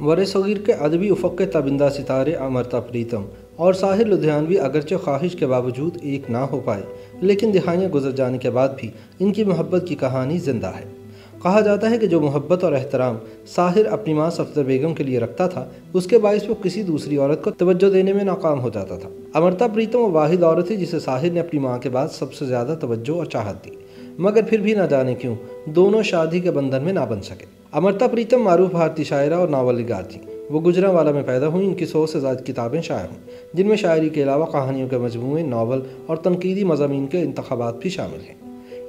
वर-ए-सग़ीर के अदबी उफ़क़ के ताबिंदा सितारे अमृता प्रीतम और साहिर लुधियानवी अगरचे ख्वाहिश के बावजूद एक ना हो पाए, लेकिन दिहाइयाँ गुजर जाने के बाद भी इनकी मोहब्बत की कहानी ज़िंदा है। कहा जाता है कि जो मोहब्बत और एहतराम साहिर अपनी माँ सफ़दर बेगम के लिए रखता था, उसके बाइस वो किसी दूसरी औरत को तवज्जो देने में नाकाम हो जाता था। अमृता प्रीतम वो वाहिद औरत थी जिसे साहिर ने अपनी माँ के बाद सबसे ज़्यादा तवज्जो और चाहत दी, मगर फिर भी ना जाने क्यों दोनों शादी के बंधन में ना बन सके। अमृता प्रीतम मारूफ भारतीय शायरा और नावल निगार थीं। वो गुजरांवाला में पैदा हुई। इनकी 100 से ज़्यादा किताबें शाया हुईं, जिनमें शायरी के अलावा कहानियों के मजमूए, नावल और तनकीदी मज़ामीन के इंतखाबात भी शामिल हैं।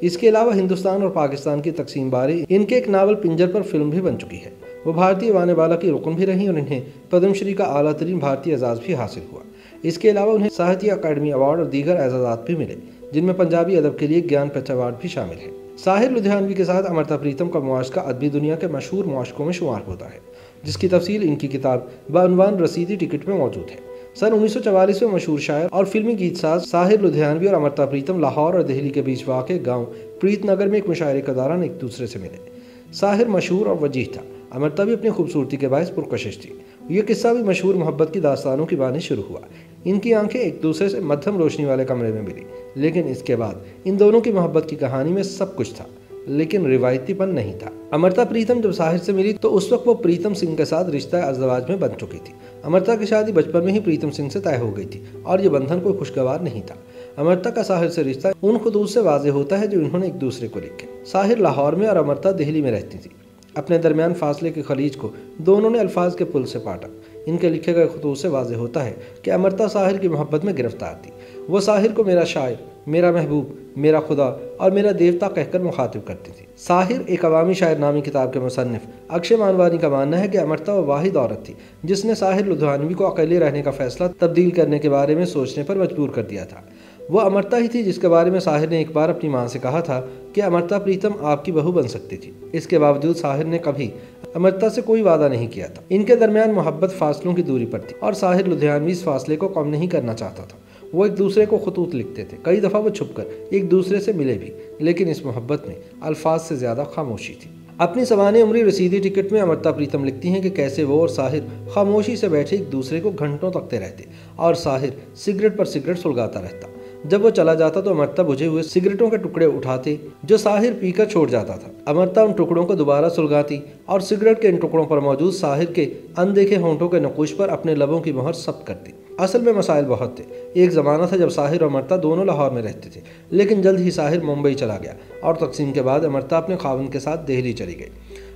इसके अलावा हिंदुस्तान और पाकिस्तान की तकसीम बारे इनके एक नावल पिंजर पर फिल्म भी बन चुकी है। वो भारतीय वानेबाला की रुकन भी रहीं और इन्हें पद्मश्री का आला तरीन भारतीय एजाज़ भी हासिल हुआ। इसके अलावा उन्हें साहित्य अकादमी अवार्ड और दीगर एजाज़ात भी मिले, जिनमें पंजाबी अदब के लिए ज्ञानपीठ अवार्ड भी शामिल है। साहिर लुधियानवी के साथ अमृता प्रीतम का मुआशका अदबी दुनिया के मशहूर मुआशकों में शुमार होता है, जिसकी तफसील इनकी किताब बउनवान रसीदी टिकट में मौजूद है। सन 1944 में मशहूर शायर और फिल्मी गीतसाज साहिर लुधियानवी और अमृता प्रीतम लाहौर और दिल्ली के बीच वाक़े गांव प्रीतनगर में एक मुशायरे के दौरान एक दूसरे से मिले। साहिर मशहूर और वजीह था, अमृता भी अपनी खूबसूरती के बायस पुरकशिश थी। यह किस्सा भी मशहूर मोहब्बत की दास्तानों की बानी शुरू हुआ। इनकी आंखें एक दूसरे से मध्यम रोशनी वाले कमरे में मिली, लेकिन इसके बाद इन दोनों की मोहब्बत की कहानी में सब कुछ था, लेकिन रिवायतीपन नहीं था। अमृता प्रीतम जब साहिर से मिली तो उस वक्त वो प्रीतम सिंह के साथ रिश्ता अज़दवाज में बन चुकी थी। अमृता की शादी बचपन में ही प्रीतम सिंह से तय हो गई थी और ये बंधन कोई खुशगवार नहीं था। अमृता का साहिर से रिश्ता उन खुतूत से वाज़ेह होता है जो इन्होंने एक दूसरे को लिखे। साहिर लाहौर में और अमृता दिल्ली में रहती थी। अपने दरमियान फासले के खलीज को दोनों ने अल्फाज के पुल से पाटा। इनके लिखे गए खुतूत से वाज़ेह होता है कि अमृता साहिर की मोहब्बत में गिरफ्तार थी। वो साहिर को मेरा शायर, मेरा महबूब, मेरा खुदा और मेरा देवता कहकर मुखातिब करती थी। साहिर एक अवामी शायर नामी किताब के मुसन्निफ अक्षय मानवानी का मानना है कि अमृता वो वाहिद औरत थी जिसने साहिर लुधियानवी को अकेले रहने का फैसला तब्दील करने के बारे में सोचने पर मजबूर कर दिया था। वो अमृता ही थी जिसके बारे में साहिर ने एक बार अपनी माँ से कहा था कि अमृता प्रीतम आपकी बहू बन सकती थी। इसके बावजूद साहिर ने कभी अमृता से कोई वादा नहीं किया था। इनके दरमियान मोहब्बत फासलों की दूरी पर थी और साहिर लुधियानवी इस फासले को कम नहीं करना चाहता था। वो एक दूसरे को खतूत लिखते थे। कई दफ़ा वो छुपकर एक दूसरे से मिले भी, लेकिन इस मोहब्बत में अल्फाज से ज़्यादा खामोशी थी। अपनी सवाने उम्री रसीदी टिकट में अमृता प्रीतम लिखती हैं कि कैसे वो और साहिर खामोशी से बैठे एक दूसरे को घंटों तकते रहते और साहिर सिगरेट पर सिगरेट सुलगाता रहता। जब वो चला जाता तो अमृता बुझे हुए सिगरेटों के टुकड़े उठाते जो साहिर पीकर छोड़ जाता था। अमृता उन टुकड़ों को दोबारा सुलगाती और सिगरेट के इन टुकड़ों पर मौजूद साहिर के अनदेखे होंठों के नकुश पर अपने लबों की मोहर सब्त करती। असल में मसाइल बहुत थे। एक ज़माना था जब साहिर और अमृता दोनों लाहौर में रहते थे, लेकिन जल्द ही साहिर मुंबई चला गया और तकसीम के बाद अमृता अपने खावंद के साथ दिल्ली चली गई।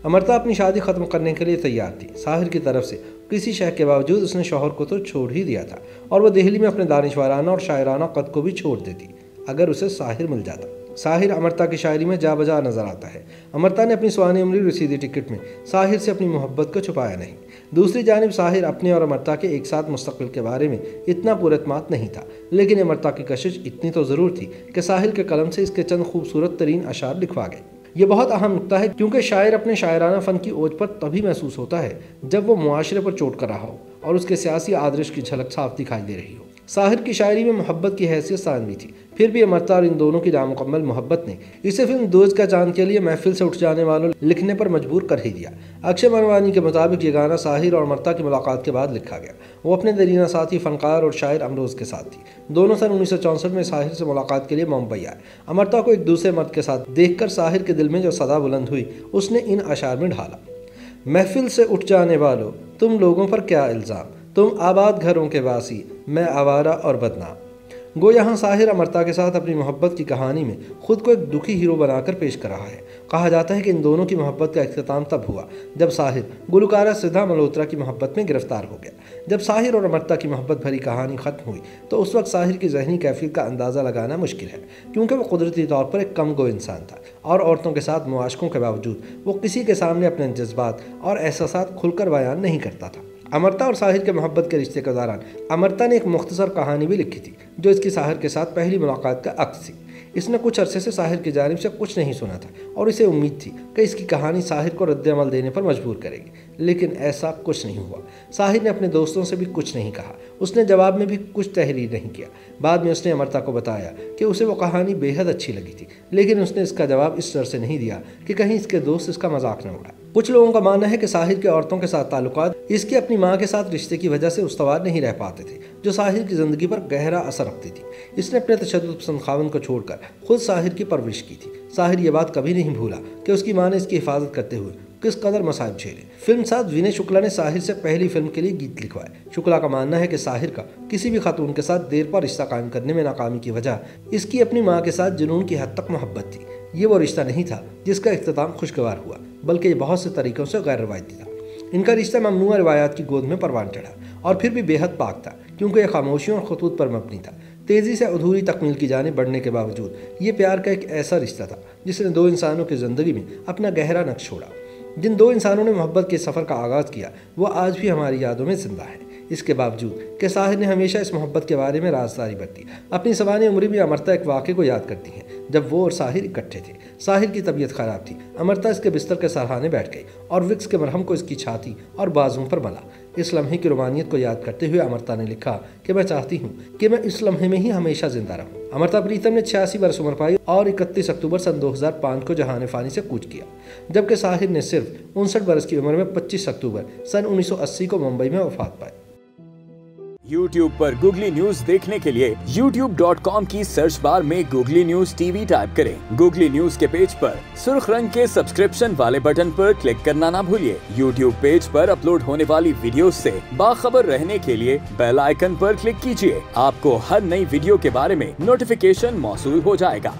अमृता अपनी शादी ख़त्म करने के लिए तैयार थी। साहिर की तरफ से किसी शक के बावजूद उसने शौहर को तो छोड़ ही दिया था और वह दिल्ली में अपने दानिशवाराना और शायराना कद को भी छोड़ देती अगर उसे साहिर मिल जाता। साहिर अमृता की शायरी में जा बजा नजर आता है। अमृता ने अपनी सवानी उम्री रसीदी टिकट में साहिर से अपनी मोहब्बत को छुपाया नहीं। दूसरी जानिब साहिर अपने और अमृता के एक साथ मुस्तकबिल के बारे में इतना पुरअतमाद नहीं था, लेकिन अमृता की कशिश इतनी तो ज़रूर थी कि साहिर के कलम से इसके चंद खूबसूरत तरीन अशार लिखवा गए। ये बहुत अहम नुक्ता है, क्योंकि शायर अपने शायराना फ़न की ओज पर तभी महसूस होता है जब वो मुआशरे पर चोट कर रहा हो और उसके सियासी आदर्श की झलक साफ दिखाई दे रही हो। साहिर की शायरी में मोहब्बत की हैसियत सानवी थी। फिर भी अमृता और इन दोनों की नामुकम्मल मोहब्बत ने इसे फिल्म दोस्त का चांद के लिए महफिल से उठ जाने वालों लिखने पर मजबूर कर ही दिया। अक्षय मानवानी के मुताबिक ये गाना साहिर और अमृता की मुलाकात के बाद लिखा गया। वो अपने दरीना साथी फनकार और शायर अमरोज़ के साथ थी। दोनों सन 1964 में साहिर से मुलाकात के लिए मुंबई आए। अमृता को एक दूसरे मर्द के साथ देखकर साहिर के दिल में जो सदा बुलंद हुई उसने इन अशार में ढाला। महफिल से उठ जाने वालों तुम लोगों पर क्या इल्ज़ाम, तुम आबाद घरों के वासी, मैं आवारा और बदनाम। गो यहाँ साहिर अमृता के साथ अपनी मोहब्बत की कहानी में खुद को एक दुखी हीरो बनाकर पेश कर रहा है। कहा जाता है कि इन दोनों की मोहब्बत का इख्तिताम तब हुआ जब साहिर गुलकारा सिद्धा मल्होत्रा की मोहब्बत में गिरफ्तार हो गया। जब साहिर और अमृता की मोहब्बत भरी कहानी ख़त्म हुई तो उस वक्त साहिर की जहनी कैफियत का अंदाज़ा लगाना मुश्किल है, क्योंकि वो कुदरती तौर पर एक कम गो इंसान था और औरतों के साथ मुआशकों के बावजूद वो किसी के सामने अपने जज्बात और एहसासात खुलकर बयान नहीं करता था। अमृता और साहिर के मोहब्बत के रिश्ते के दौरान अमृता ने एक मुख्तसर कहानी भी लिखी थी जो इसकी साहिर के साथ पहली मुलाकात का अक्स थी। इसने कुछ अरसे से साहिर की जानिब से कुछ नहीं सुना था और इसे उम्मीद थी कि इसकी कहानी साहिर को रद्द-ए-अमल देने पर मजबूर करेगी, लेकिन ऐसा कुछ नहीं हुआ। साहिर ने अपने दोस्तों से भी कुछ नहीं कहा, उसने जवाब में भी कुछ तहरीर नहीं किया। बाद में उसने अमृता को बताया कि उसे वो कहानी बेहद अच्छी लगी थी, लेकिन उसने इसका जवाब इस डर से नहीं दिया कि कहीं इसके दोस्त इसका मजाक न उड़ाए। कुछ लोगों का मानना है कि साहिर के औरतों के साथ ताल्लुकात इसकी अपनी मां के साथ रिश्ते की वजह से उस्तवार नहीं रह पाते थे, जो साहिर की ज़िंदगी पर गहरा असर रखती थी। इसने अपने तशद्दुद पसंद खावंद को छोड़कर खुद साहिर की परवरिश की थी। साहिर ये बात कभी नहीं भूला कि उसकी मां ने इसकी हिफाजत करते हुए किस कदर मसाइब झेले। फिल्म साज विनय शुक्ला ने साहिर से पहली फिल्म के लिए गीत लिखवाए। शुक्ला का मानना है कि साहिर का किसी भी खातून के साथ देर पर रिश्ता कायम करने में नाकामी की वजह इसकी अपनी मां के साथ जुनून की हद तक मोहब्बत थी। ये वो रिश्ता नहीं था जिसका इख्तिताम खुशगवार हुआ, बल्कि ये बहुत से तरीक़ों से गैर रवायती था। इनका रिश्ता ममनूआ रिवायात की गोद में परवान चढ़ा और फिर भी बेहद पाक था, क्योंकि यह खामोशियों और खतूत पर मबनी था। तेज़ी से अधूरी तकमील की जाने बढ़ने के बावजूद ये प्यार का एक ऐसा रिश्ता था जिसने दो इंसानों की ज़िंदगी में अपना गहरा नक्श छोड़ा। जिन दो इंसानों ने मोहब्बत के सफ़र का आगाज़ किया वो आज भी हमारी यादों में ज़िंदा है। इसके बावजूद कि साहिर ने हमेशा इस मोहब्बत के बारे में राज़दारी बरती, अपनी सवानी उम्र में अमृता एक वाक़े को याद करती हैं जब वो और साहिर इकट्ठे थे। साहिर की तबीयत ख़राब थी। अमृता इसके बिस्तर के सरहाने बैठ गई और विक्स के मरहम को इसकी छाती और बाजुओं पर मला। इस लम्हे की रोमानियत को याद करते हुए अमृता ने लिखा कि मैं चाहती हूँ कि मैं इस लम्हे में ही हमेशा जिंदा रहूँ। अमृता प्रीतम ने 86 वर्ष उम्र पाई और 31 अक्टूबर सन 2005 को जहान फ़ानी से कूच किया, जबकि साहिर ने सिर्फ 59 वर्ष की उम्र में 25 अक्टूबर सन 1980 को मुंबई में वफात पाई। YouTube पर गूगली न्यूज देखने के लिए youtube.com की सर्च बार में गूगली न्यूज टीवी टाइप करें। गूगली न्यूज के पेज पर सुर्ख रंग के सब्सक्रिप्शन वाले बटन पर क्लिक करना ना भूलिए। YouTube पेज पर अपलोड होने वाली वीडियोस से बाखबर रहने के लिए बेल आइकन पर क्लिक कीजिए। आपको हर नई वीडियो के बारे में नोटिफिकेशन मौसूल हो जाएगा।